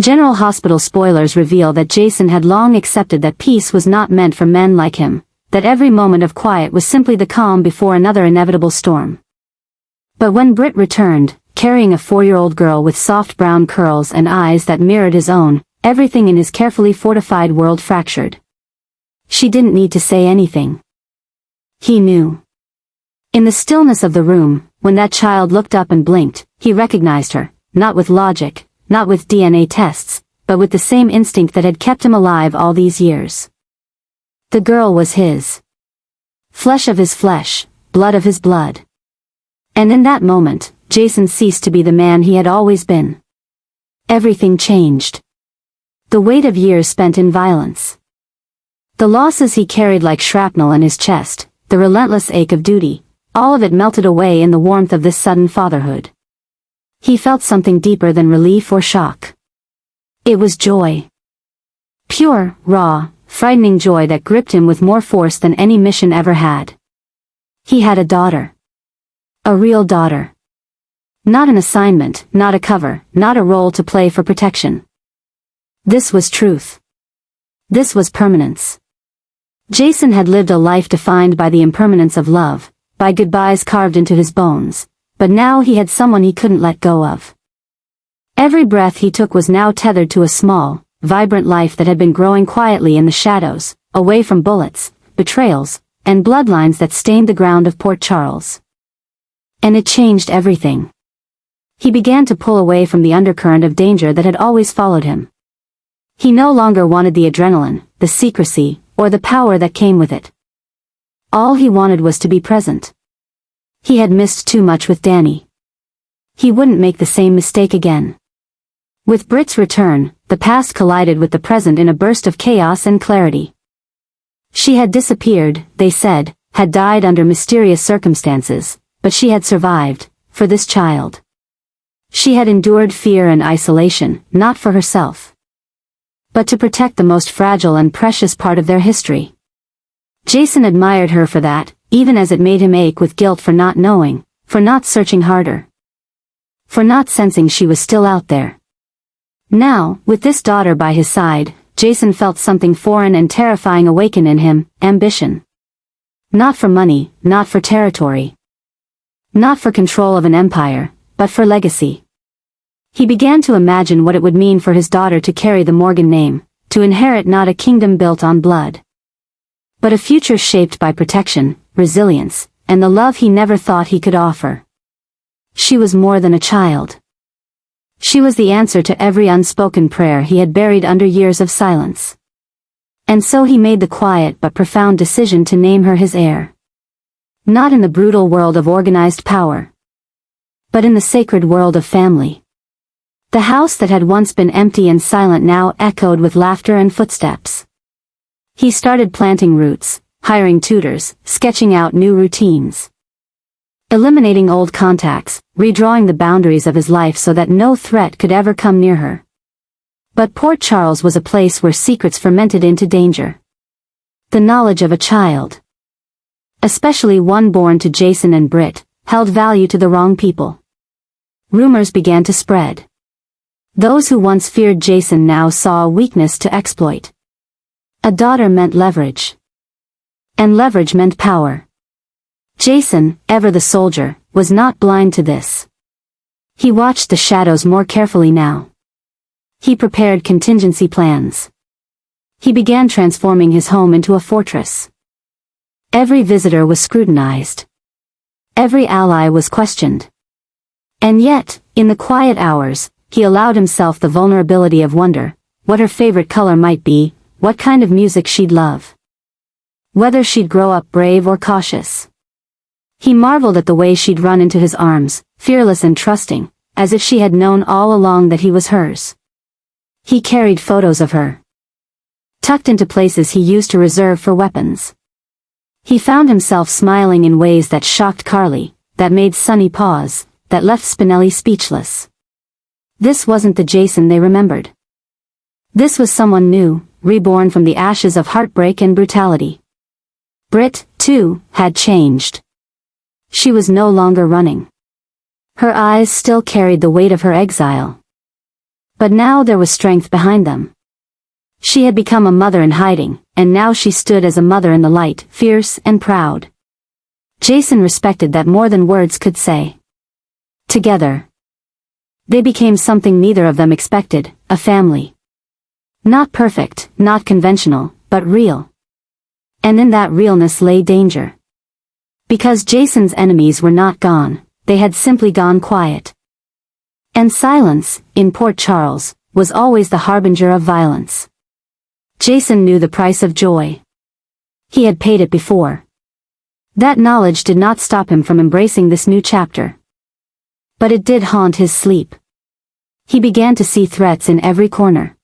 General Hospital spoilers reveal that Jason had long accepted that peace was not meant for men like him, that every moment of quiet was simply the calm before another inevitable storm. But when Britt returned, carrying a 4-year-old girl with soft brown curls and eyes that mirrored his own, everything in his carefully fortified world fractured. She didn't need to say anything. He knew. In the stillness of the room, when that child looked up and blinked, he recognized her, not with logic, not with DNA tests, but with the same instinct that had kept him alive all these years. The girl was his. Flesh of his flesh, blood of his blood. And in that moment, Jason ceased to be the man he had always been. Everything changed. The weight of years spent in violence. The losses he carried like shrapnel in his chest, the relentless ache of duty, all of it melted away in the warmth of this sudden fatherhood. He felt something deeper than relief or shock. It was joy. Pure, raw, frightening joy that gripped him with more force than any mission ever had. He had a daughter. A real daughter. Not an assignment, not a cover, not a role to play for protection. This was truth. This was permanence. Jason had lived a life defined by the impermanence of love, by goodbyes carved into his bones, but now he had someone he couldn't let go of. Every breath he took was now tethered to a small, vibrant life that had been growing quietly in the shadows, away from bullets, betrayals, and bloodlines that stained the ground of Port Charles. And it changed everything. He began to pull away from the undercurrent of danger that had always followed him. He no longer wanted the adrenaline, the secrecy, or the power that came with it. All he wanted was to be present. He had missed too much with Danny. He wouldn't make the same mistake again. With Britt's return, the past collided with the present in a burst of chaos and clarity. She had disappeared, they said, had died under mysterious circumstances, but she had survived, for this child. She had endured fear and isolation, not for herself, but to protect the most fragile and precious part of their history. Jason admired her for that, even as it made him ache with guilt for not knowing, for not searching harder, for not sensing she was still out there. Now, with this daughter by his side, Jason felt something foreign and terrifying awaken in him, ambition. Not for money, not for territory. Not for control of an empire, but for legacy. He began to imagine what it would mean for his daughter to carry the Morgan name, to inherit not a kingdom built on blood, but a future shaped by protection, resilience, and the love he never thought he could offer. She was more than a child. She was the answer to every unspoken prayer he had buried under years of silence. And so he made the quiet but profound decision to name her his heir. Not in the brutal world of organized power, but in the sacred world of family. The house that had once been empty and silent now echoed with laughter and footsteps. He started planting roots, hiring tutors, sketching out new routines. Eliminating old contacts, redrawing the boundaries of his life so that no threat could ever come near her. But Port Charles was a place where secrets fermented into danger. The knowledge of a child, especially one born to Jason and Britt, held value to the wrong people. Rumors began to spread. Those who once feared Jason now saw a weakness to exploit. A daughter meant leverage. And leverage meant power. Jason, ever the soldier, was not blind to this. He watched the shadows more carefully now. He prepared contingency plans. He began transforming his home into a fortress. Every visitor was scrutinized. Every ally was questioned. And yet, in the quiet hours, he allowed himself the vulnerability of wonder, what her favorite color might be, what kind of music she'd love. Whether she'd grow up brave or cautious. He marveled at the way she'd run into his arms, fearless and trusting, as if she had known all along that he was hers. He carried photos of her, tucked into places he used to reserve for weapons. He found himself smiling in ways that shocked Carly, that made Sonny pause, that left Spinelli speechless. This wasn't the Jason they remembered. This was someone new, reborn from the ashes of heartbreak and brutality. Britt, too, had changed. She was no longer running. Her eyes still carried the weight of her exile. But now there was strength behind them. She had become a mother in hiding, and now she stood as a mother in the light, fierce and proud. Jason respected that more than words could say. Together, they became something neither of them expected, a family. Not perfect, not conventional, but real. And in that realness lay danger. Because Jason's enemies were not gone, they had simply gone quiet. And silence, in Port Charles, was always the harbinger of violence. Jason knew the price of joy. He had paid it before. That knowledge did not stop him from embracing this new chapter. But it did haunt his sleep. He began to see threats in every corner.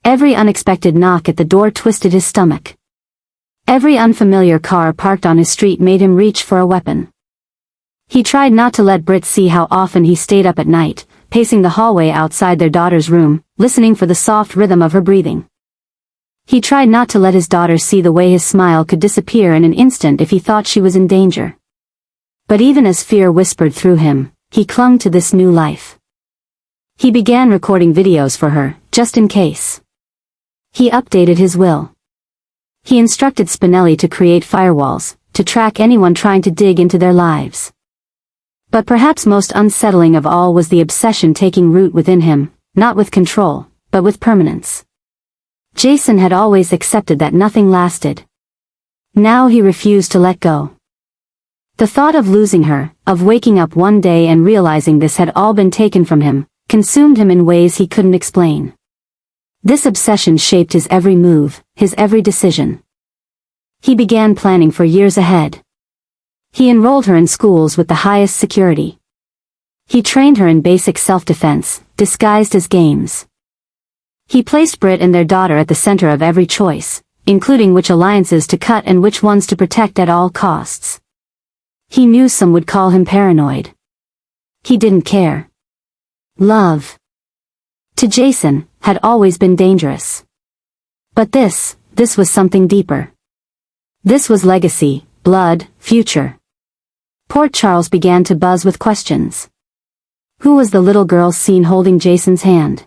Every unexpected knock at the door twisted his stomach. Every unfamiliar car parked on his street made him reach for a weapon. He tried not to let Britt see how often he stayed up at night, pacing the hallway outside their daughter's room, listening for the soft rhythm of her breathing. He tried not to let his daughter see the way his smile could disappear in an instant if he thought she was in danger. But even as fear whispered through him, he clung to this new life. He began recording videos for her, just in case. He updated his will. He instructed Spinelli to create firewalls, to track anyone trying to dig into their lives. But perhaps most unsettling of all was the obsession taking root within him, not with control, but with permanence. Jason had always accepted that nothing lasted. Now he refused to let go. The thought of losing her, of waking up one day and realizing this had all been taken from him, consumed him in ways he couldn't explain. This obsession shaped his every move, his every decision. He began planning for years ahead. He enrolled her in schools with the highest security. He trained her in basic self-defense, disguised as games. He placed Britt and their daughter at the center of every choice, including which alliances to cut and which ones to protect at all costs. He knew some would call him paranoid. He didn't care. Love, to Jason, had always been dangerous. But this was something deeper. This was legacy, blood, future. Port Charles began to buzz with questions. Who was the little girl seen holding Jason's hand?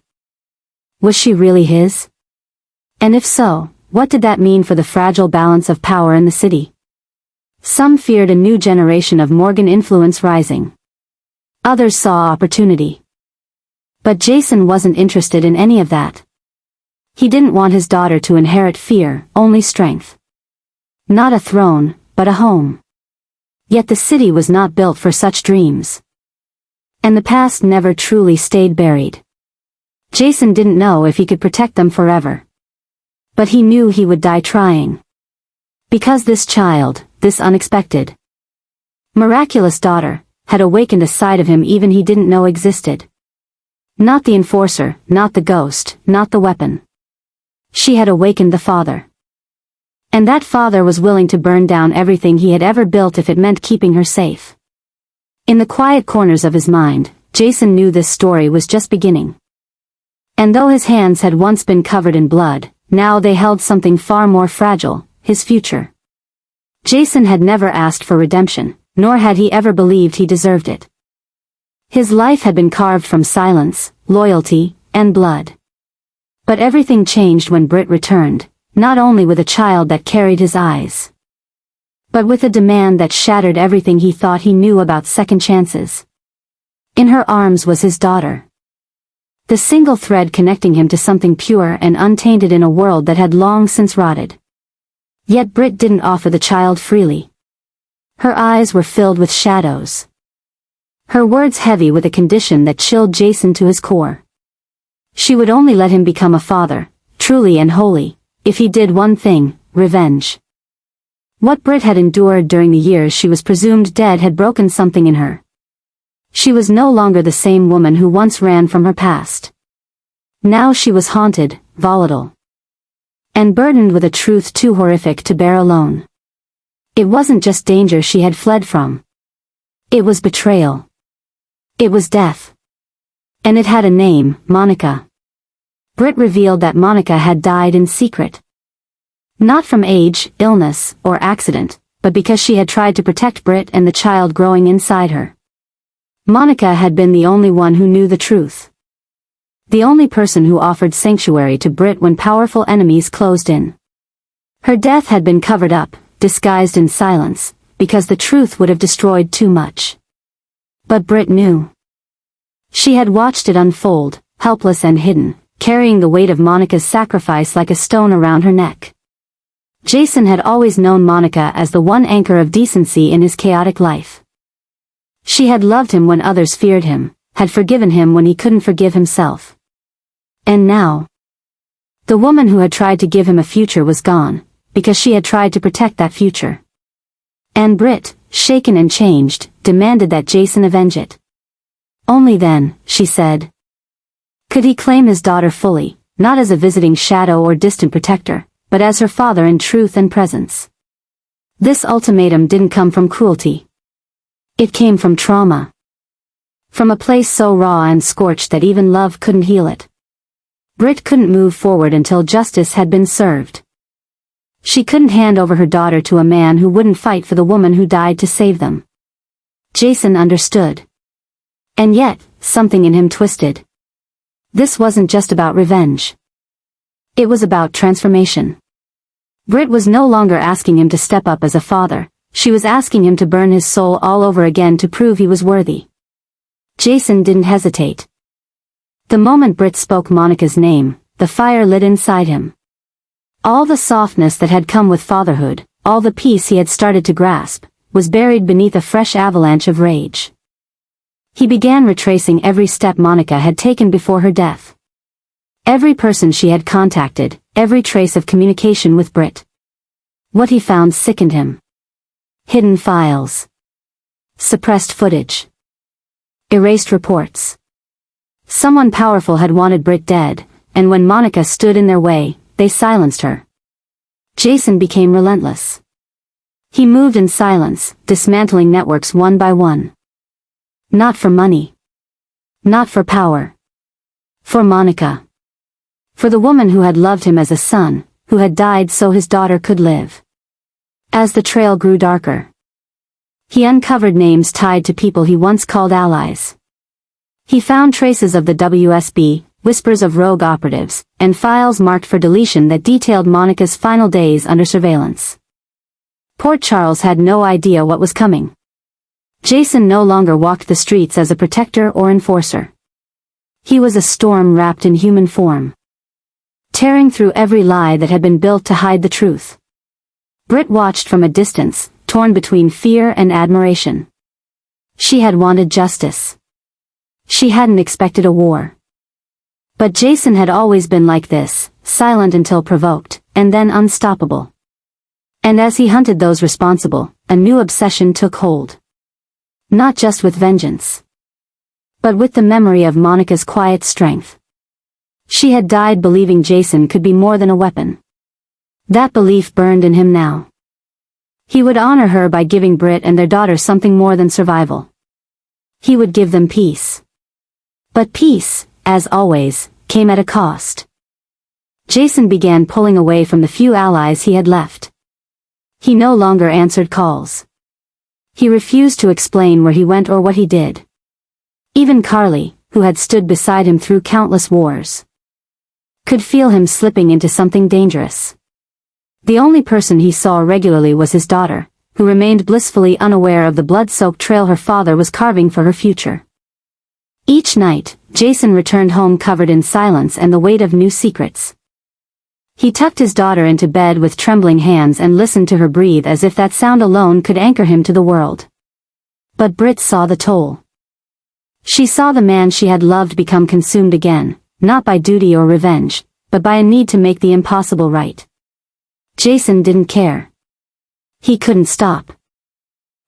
Was she really his? And if so, what did that mean for the fragile balance of power in the city? Some feared a new generation of Morgan influence rising. Others saw opportunity. But Jason wasn't interested in any of that. He didn't want his daughter to inherit fear, only strength. Not a throne, but a home. Yet the city was not built for such dreams. And the past never truly stayed buried. Jason didn't know if he could protect them forever. But he knew he would die trying. Because this child, this unexpected, miraculous daughter, had awakened a side of him even he didn't know existed. Not the enforcer, not the ghost, not the weapon. She had awakened the father. And that father was willing to burn down everything he had ever built if it meant keeping her safe. In the quiet corners of his mind, Jason knew this story was just beginning. And though his hands had once been covered in blood, now they held something far more fragile, his future. Jason had never asked for redemption, nor had he ever believed he deserved it. His life had been carved from silence, loyalty, and blood. But everything changed when Britt returned. Not only with a child that carried his eyes, but with a demand that shattered everything he thought he knew about second chances. In her arms was his daughter. The single thread connecting him to something pure and untainted in a world that had long since rotted. Yet Britt didn't offer the child freely. Her eyes were filled with shadows. Her words heavy with a condition that chilled Jason to his core. She would only let him become a father, truly and wholly, if he did one thing, revenge. What Britt had endured during the years she was presumed dead had broken something in her. She was no longer the same woman who once ran from her past. Now she was haunted, volatile, and burdened with a truth too horrific to bear alone. It wasn't just danger she had fled from. It was betrayal. It was death. And it had a name, Monica. Britt revealed that Monica had died in secret. Not from age, illness, or accident, but because she had tried to protect Britt and the child growing inside her. Monica had been the only one who knew the truth. the only person who offered sanctuary to Britt when powerful enemies closed in. Her death had been covered up, disguised in silence, because the truth would have destroyed too much. But Britt knew. She had watched it unfold, helpless and hidden, carrying the weight of Monica's sacrifice like a stone around her neck. Jason had always known Monica as the one anchor of decency in his chaotic life. She had loved him when others feared him, had forgiven him when he couldn't forgive himself. And now, the woman who had tried to give him a future was gone, because she had tried to protect that future. And Britt, shaken and changed, demanded that Jason avenge it. Only then, she said, could he claim his daughter fully, not as a visiting shadow or distant protector, but as her father in truth and presence. This ultimatum didn't come from cruelty. It came from trauma. From a place so raw and scorched that even love couldn't heal it. Britt couldn't move forward until justice had been served. She couldn't hand over her daughter to a man who wouldn't fight for the woman who died to save them. Jason understood. And yet, something in him twisted. This wasn't just about revenge. It was about transformation. Britt was no longer asking him to step up as a father, she was asking him to burn his soul all over again to prove he was worthy. Jason didn't hesitate. The moment Britt spoke Monica's name, the fire lit inside him. All the softness that had come with fatherhood, all the peace he had started to grasp, was buried beneath a fresh avalanche of rage. He began retracing every step Monica had taken before her death. Every person she had contacted, every trace of communication with Britt. What he found sickened him. Hidden files. Suppressed footage. Erased reports. Someone powerful had wanted Britt dead, and when Monica stood in their way, they silenced her. Jason became relentless. He moved in silence, dismantling networks one by one. Not for money. Not for power. For Monica. For the woman who had loved him as a son, who had died so his daughter could live. As the trail grew darker, he uncovered names tied to people he once called allies. He found traces of the WSB, whispers of rogue operatives, and files marked for deletion that detailed Monica's final days under surveillance. Port Charles had no idea what was coming. Jason no longer walked the streets as a protector or enforcer. He was a storm wrapped in human form, tearing through every lie that had been built to hide the truth. Britt watched from a distance, torn between fear and admiration. She had wanted justice. She hadn't expected a war. But Jason had always been like this, silent until provoked, and then unstoppable. And as he hunted those responsible, a new obsession took hold. Not just with vengeance, but with the memory of Monica's quiet strength. She had died believing Jason could be more than a weapon. That belief burned in him now. He would honor her by giving Britt and their daughter something more than survival. He would give them peace. But peace, as always, came at a cost. Jason began pulling away from the few allies he had left. He no longer answered calls. He refused to explain where he went or what he did. Even Carly, who had stood beside him through countless wars, could feel him slipping into something dangerous. The only person he saw regularly was his daughter, who remained blissfully unaware of the blood-soaked trail her father was carving for her future. Each night, Jason returned home covered in silence and the weight of new secrets. He tucked his daughter into bed with trembling hands and listened to her breathe as if that sound alone could anchor him to the world. But Britt saw the toll. She saw the man she had loved become consumed again, not by duty or revenge, but by a need to make the impossible right. Jason didn't care. He couldn't stop.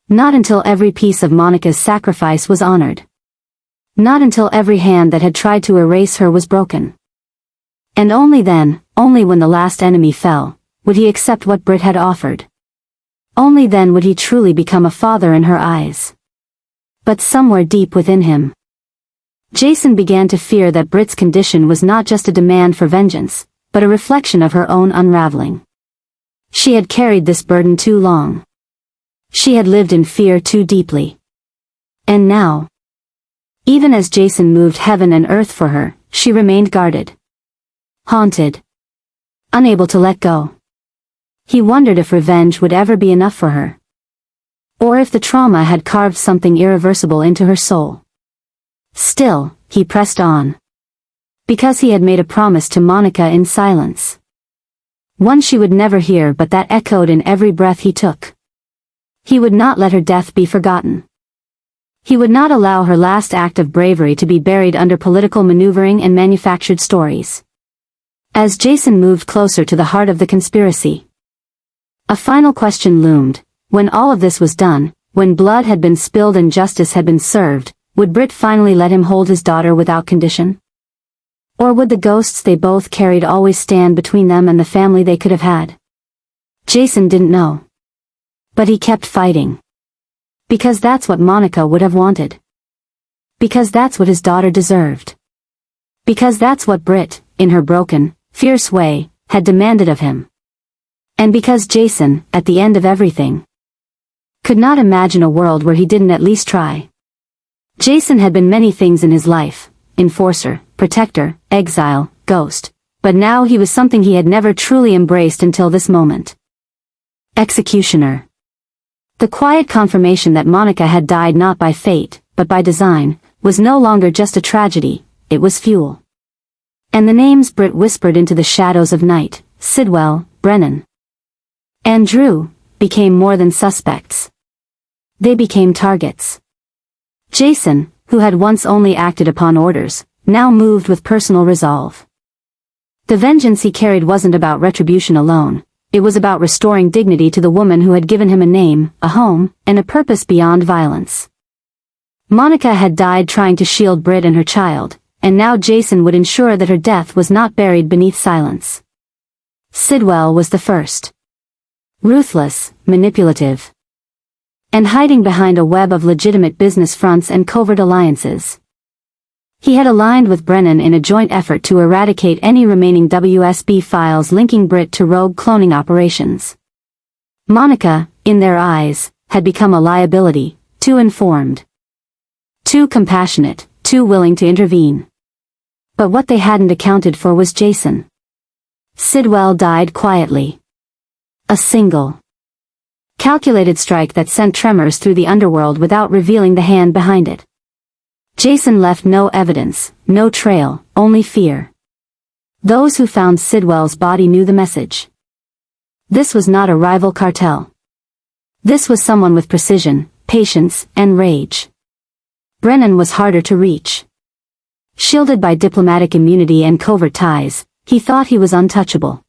Not until every piece of Monica's sacrifice was honored. Not until every hand that had tried to erase her was broken. And only then, only when the last enemy fell, would he accept what Britt had offered. Only then would he truly become a father in her eyes. But somewhere deep within him, Jason began to fear that Britt's condition was not just a demand for vengeance, but a reflection of her own unraveling. She had carried this burden too long. She had lived in fear too deeply. And now, even as Jason moved heaven and earth for her, she remained guarded. Haunted. Unable to let go. He wondered if revenge would ever be enough for her. Or if the trauma had carved something irreversible into her soul. Still, he pressed on. Because he had made a promise to Monica in silence. One she would never hear, but that echoed in every breath he took. He would not let her death be forgotten. He would not allow her last act of bravery to be buried under political maneuvering and manufactured stories. As Jason moved closer to the heart of the conspiracy, a final question loomed. When all of this was done, when blood had been spilled and justice had been served, would Britt finally let him hold his daughter without condition? Or would the ghosts they both carried always stand between them and the family they could have had? Jason didn't know. But he kept fighting. Because that's what Monica would have wanted. Because that's what his daughter deserved. Because that's what Britt, in her broken, fierce way, had demanded of him. And because Jason, at the end of everything, could not imagine a world where he didn't at least try. Jason had been many things in his life: enforcer, protector, exile, ghost, but now he was something he had never truly embraced until this moment. Executioner. The quiet confirmation that Monica had died not by fate, but by design, was no longer just a tragedy, it was fuel. And the names Britt whispered into the shadows of night, Sidwell, Brennan, and Drew, became more than suspects. They became targets. Jason, who had once only acted upon orders, now moved with personal resolve. The vengeance he carried wasn't about retribution alone, it was about restoring dignity to the woman who had given him a name, a home, and a purpose beyond violence. Monica had died trying to shield Britt and her child, and now Jason would ensure that her death was not buried beneath silence. Sidwell was the first. Ruthless, manipulative, and hiding behind a web of legitimate business fronts and covert alliances. He had aligned with Brennan in a joint effort to eradicate any remaining WSB files linking Britt to rogue cloning operations. Monica, in their eyes, had become a liability, too informed, too compassionate, too willing to intervene. But what they hadn't accounted for was Jason. Sidwell died quietly. A single, calculated strike that sent tremors through the underworld without revealing the hand behind it. Jason left no evidence, no trail, only fear. Those who found Sidwell's body knew the message. This was not a rival cartel. This was someone with precision, patience, and rage. Brennan was harder to reach. Shielded by diplomatic immunity and covert ties, he thought he was untouchable.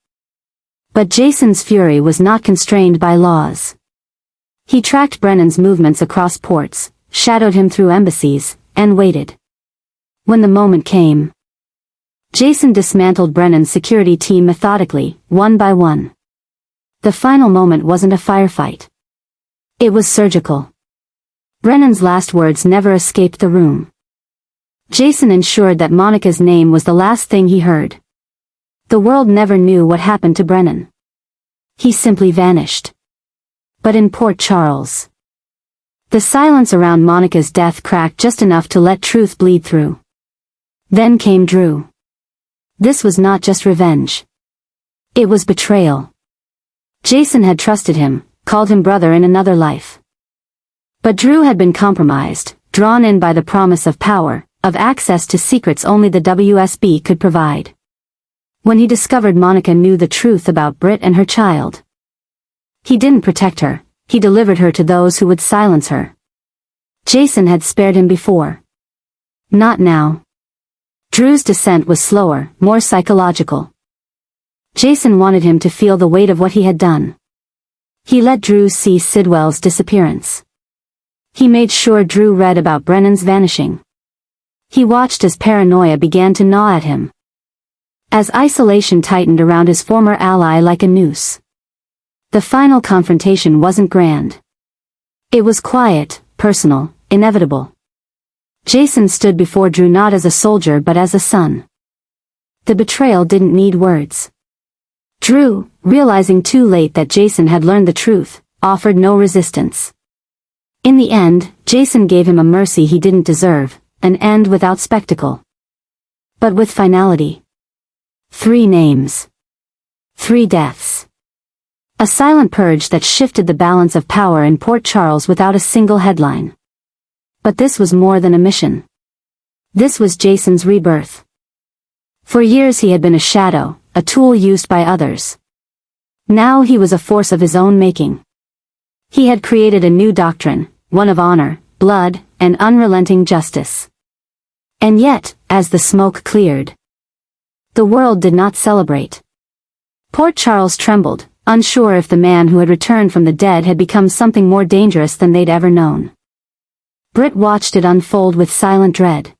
But Jason's fury was not constrained by laws. He tracked Brennan's movements across ports, shadowed him through embassies, and waited. When the moment came, Jason dismantled Brennan's security team methodically, one by one. The final moment wasn't a firefight. It was surgical. Brennan's last words never escaped the room. Jason ensured that Monica's name was the last thing he heard. The world never knew what happened to Brennan. He simply vanished. But in Port Charles, the silence around Monica's death cracked just enough to let truth bleed through. Then came Drew. This was not just revenge. It was betrayal. Jason had trusted him, called him brother in another life. But Drew had been compromised, drawn in by the promise of power, of access to secrets only the WSB could provide. When he discovered Monica knew the truth about Britt and her child, he didn't protect her, he delivered her to those who would silence her. Jason had spared him before. Not now. Drew's descent was slower, more psychological. Jason wanted him to feel the weight of what he had done. He let Drew see Sidwell's disappearance. He made sure Drew read about Brennan's vanishing. He watched as paranoia began to gnaw at him. As isolation tightened around his former ally like a noose. The final confrontation wasn't grand. It was quiet, personal, inevitable. Jason stood before Drew not as a soldier but as a son. The betrayal didn't need words. Drew, realizing too late that Jason had learned the truth, offered no resistance. In the end, Jason gave him a mercy he didn't deserve, an end without spectacle. but with finality. 3 names. 3 deaths. A silent purge that shifted the balance of power in Port Charles without a single headline. But this was more than a mission. This was Jason's rebirth. For years he had been a shadow, a tool used by others. Now he was a force of his own making. He had created a new doctrine, one of honor, blood, and unrelenting justice. And yet, as the smoke cleared, the world did not celebrate. Port Charles trembled, unsure if the man who had returned from the dead had become something more dangerous than they'd ever known. Britt watched it unfold with silent dread.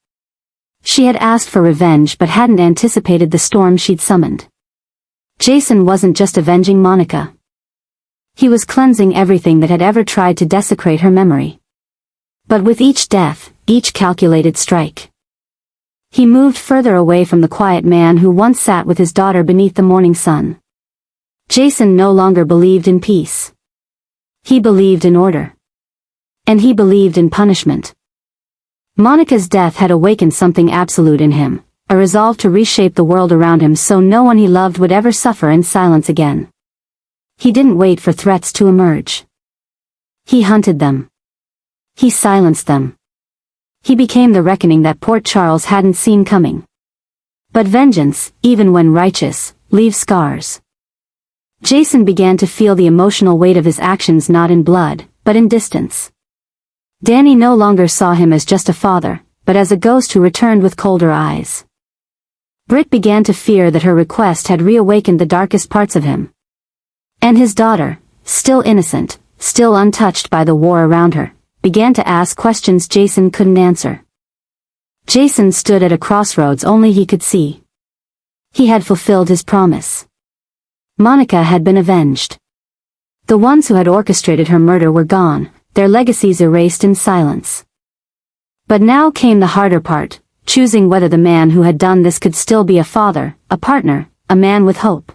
She had asked for revenge but hadn't anticipated the storm she'd summoned. Jason wasn't just avenging Monica. He was cleansing everything that had ever tried to desecrate her memory. But with each death, each calculated strike, he moved further away from the quiet man who once sat with his daughter beneath the morning sun. Jason no longer believed in peace. He believed in order. And he believed in punishment. Monica's death had awakened something absolute in him, a resolve to reshape the world around him so no one he loved would ever suffer in silence again. He didn't wait for threats to emerge. He hunted them. He silenced them. He became the reckoning that Port Charles hadn't seen coming. But vengeance, even when righteous, leaves scars. Jason began to feel the emotional weight of his actions not in blood, but in distance. Danny no longer saw him as just a father, but as a ghost who returned with colder eyes. Britt began to fear that her request had reawakened the darkest parts of him. And his daughter, still innocent, still untouched by the war around her, began to ask questions Jason couldn't answer. Jason stood at a crossroads only he could see. He had fulfilled his promise. Monica had been avenged. The ones who had orchestrated her murder were gone, their legacies erased in silence. But now came the harder part, choosing whether the man who had done this could still be a father, a partner, a man with hope.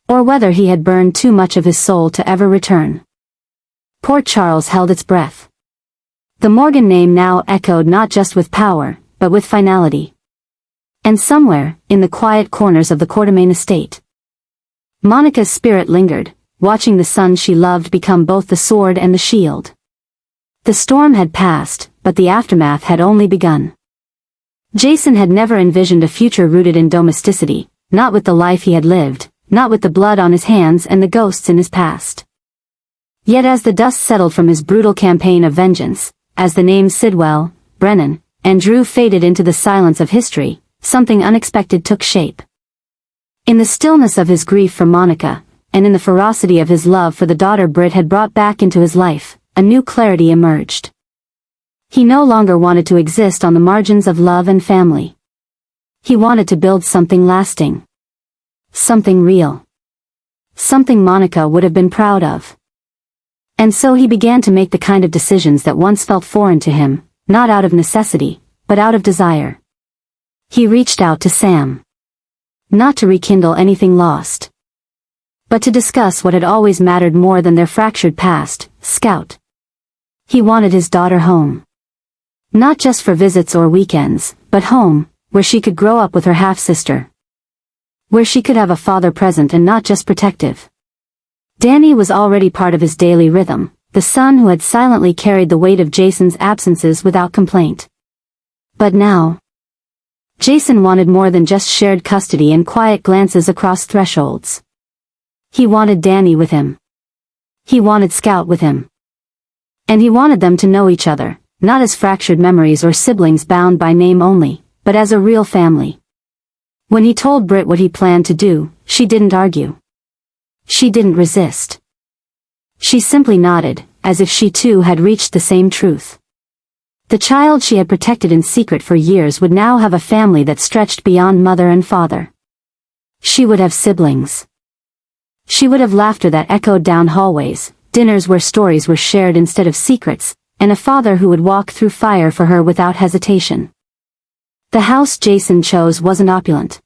Or whether he had burned too much of his soul to ever return. Port Charles held its breath. The Morgan name now echoed not just with power, but with finality. And somewhere, in the quiet corners of the Quartermain estate, Monica's spirit lingered, watching the son she loved become both the sword and the shield. The storm had passed, but the aftermath had only begun. Jason had never envisioned a future rooted in domesticity, not with the life he had lived, not with the blood on his hands and the ghosts in his past. Yet as the dust settled from his brutal campaign of vengeance, as the names Sidwell, Brennan, and Drew faded into the silence of history, something unexpected took shape. In the stillness of his grief for Monica, and in the ferocity of his love for the daughter Britt had brought back into his life, a new clarity emerged. He no longer wanted to exist on the margins of love and family. He wanted to build something lasting. Something real. Something Monica would have been proud of. And so he began to make the kind of decisions that once felt foreign to him, not out of necessity, but out of desire. He reached out to Sam. Not to rekindle anything lost, but to discuss what had always mattered more than their fractured past, Scout. He wanted his daughter home. Not just for visits or weekends, but home, where she could grow up with her half-sister. Where she could have a father present and not just protective. Danny was already part of his daily rhythm, the son who had silently carried the weight of Jason's absences without complaint. But now, Jason wanted more than just shared custody and quiet glances across thresholds. He wanted Danny with him. He wanted Scout with him. And he wanted them to know each other, not as fractured memories or siblings bound by name only, but as a real family. When he told Britt what he planned to do, she didn't argue. She didn't resist. She simply nodded, as if she too had reached the same truth. The child she had protected in secret for years would now have a family that stretched beyond mother and father. She would have siblings. She would have laughter that echoed down hallways, dinners where stories were shared instead of secrets, and a father who would walk through fire for her without hesitation. The house Jason chose wasn't opulent.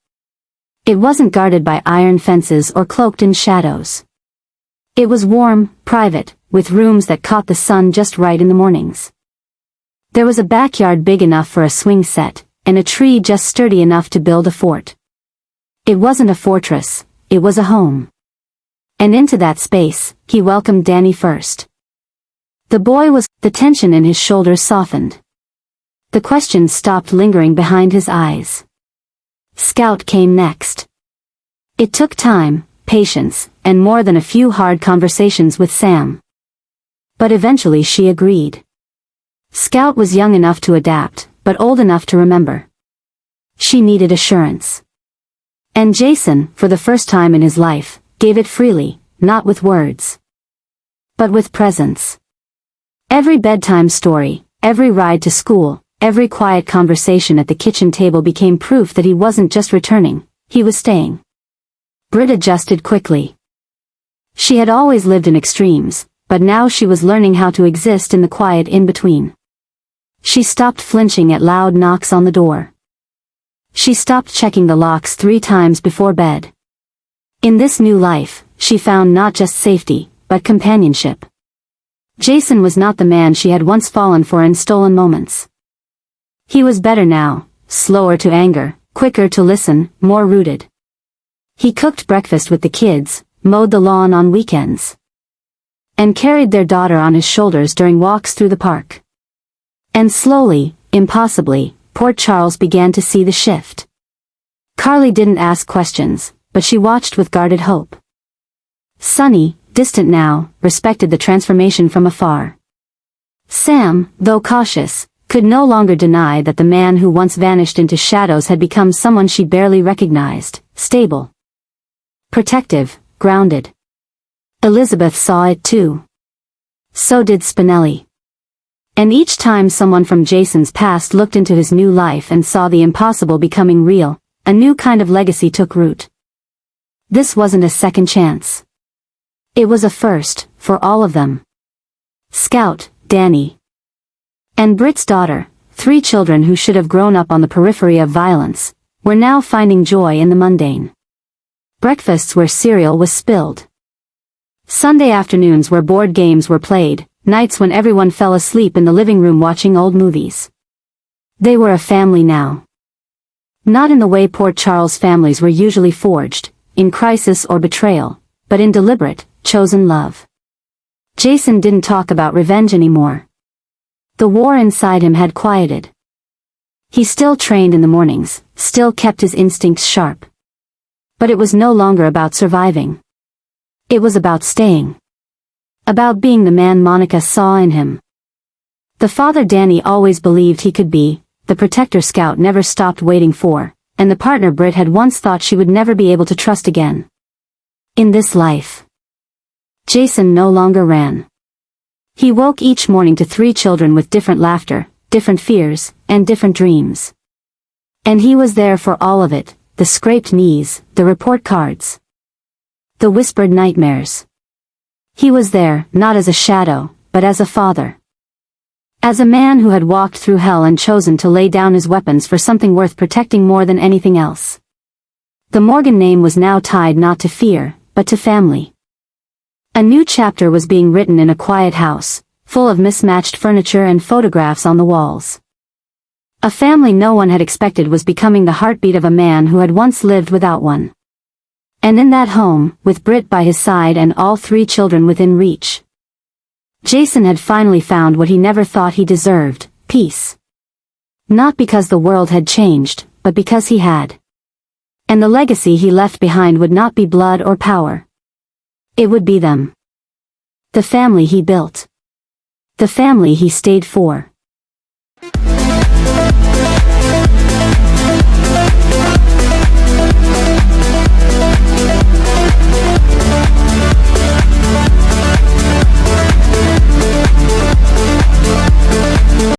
It wasn't guarded by iron fences or cloaked in shadows. It was warm, private, with rooms that caught the sun just right in the mornings. There was a backyard big enough for a swing set, and a tree just sturdy enough to build a fort. It wasn't a fortress, it was a home. And into that space, he welcomed Danny first. The tension in his shoulders softened. The questions stopped lingering behind his eyes. Scout came next. It took time, patience, and more than a few hard conversations with Sam. But eventually she agreed. Scout was young enough to adapt, but old enough to remember. She needed assurance. And Jason, for the first time in his life, gave it freely, not with words, but with presence. Every bedtime story, every ride to school, every quiet conversation at the kitchen table became proof that he wasn't just returning, he was staying. Britt adjusted quickly. She had always lived in extremes, but now she was learning how to exist in the quiet in-between. She stopped flinching at loud knocks on the door. She stopped checking the locks 3 times before bed. In this new life, she found not just safety, but companionship. Jason was not the man she had once fallen for in stolen moments. He was better now, slower to anger, quicker to listen, more rooted. He cooked breakfast with the kids, mowed the lawn on weekends, and carried their daughter on his shoulders during walks through the park. And slowly, impossibly, Port Charles began to see the shift. Carly didn't ask questions, but she watched with guarded hope. Sunny, distant now, respected the transformation from afar. Sam, though cautious, could no longer deny that the man who once vanished into shadows had become someone she barely recognized, stable, protective, grounded. Elizabeth saw it too. So did Spinelli. And each time someone from Jason's past looked into his new life and saw the impossible becoming real, a new kind of legacy took root. This wasn't a second chance. It was a first, for all of them. Scout, Danny, and Britt's daughter, 3 children who should have grown up on the periphery of violence, were now finding joy in the mundane. Breakfasts where cereal was spilled. Sunday afternoons where board games were played, nights when everyone fell asleep in the living room watching old movies. They were a family now. Not in the way Port Charles families were usually forged, in crisis or betrayal, but in deliberate, chosen love. Jason didn't talk about revenge anymore. The war inside him had quieted. He still trained in the mornings, still kept his instincts sharp. But it was no longer about surviving. It was about staying. About being the man Monica saw in him. The father Danny always believed he could be, the protector Scout never stopped waiting for, and the partner Britt had once thought she would never be able to trust again. In this life. Jason no longer ran. He woke each morning to 3 children with different laughter, different fears, and different dreams. And he was there for all of it, the scraped knees, the report cards, the whispered nightmares. He was there, not as a shadow, but as a father. As a man who had walked through hell and chosen to lay down his weapons for something worth protecting more than anything else. The Morgan name was now tied not to fear, but to family. A new chapter was being written in a quiet house, full of mismatched furniture and photographs on the walls. A family no one had expected was becoming the heartbeat of a man who had once lived without one. And in that home, with Britt by his side and all 3 children within reach, Jason had finally found what he never thought he deserved, peace. Not because the world had changed, but because he had. And the legacy he left behind would not be blood or power. It would be them. The family he built. The family he stayed for.